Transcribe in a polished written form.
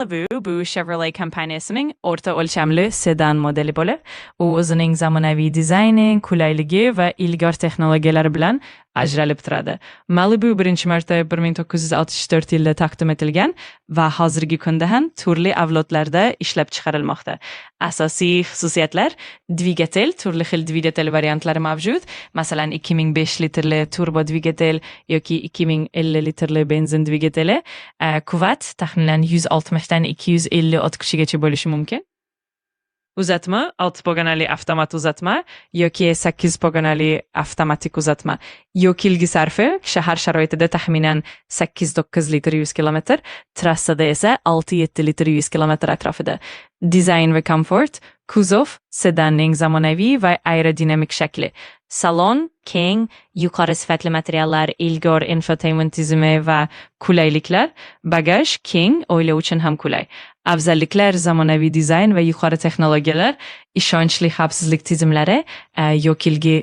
Bu Chevrolet kompaniyasining o'rta o'lchamli sedan modeli bo'lib, u o'zining zamonaviy dizayni, qulayligi va ilg'or texnologiyalari bilan ajralib turadi. Malibu birinchi marta 1964 yilda taqdim etilgan va hozirgi kunda ham turli avlodlarda ishlab chiqarilmoqda. Asosiy xususiyatlar: dvigatel, turli xil dvigatel variantlari mavjud. Masalan, 2005 litrli turbo dvigatel yoki 2050 litrli benzin dvigateli. Quvvat taxminan 160 dan 250 ot kuchigacha bo'lishi mumkin. Uzatma 6 pog'onali avtomat uzatma yoki 8 pog'onali avtomatik uzatma. Yo'qilgi sarfi shahar sharoitida taxminan 8-9 litr 100 km, trassada esa 6-7 litr 100 km atrofida. Dizayn va komfort: kuzov sedanning zamonaviy va aerodinamik shakli. Salon keng, yuqori sifatli materiallar, ilg'or infotainment tizimi va qulayliklar. Bagaj keng, oila uchun ham qulay. Afzalliklar: zamonaviy dizayn va yuqori texnologiyalar, ishonchli xavfsizlik tizimlari, yo'qilgi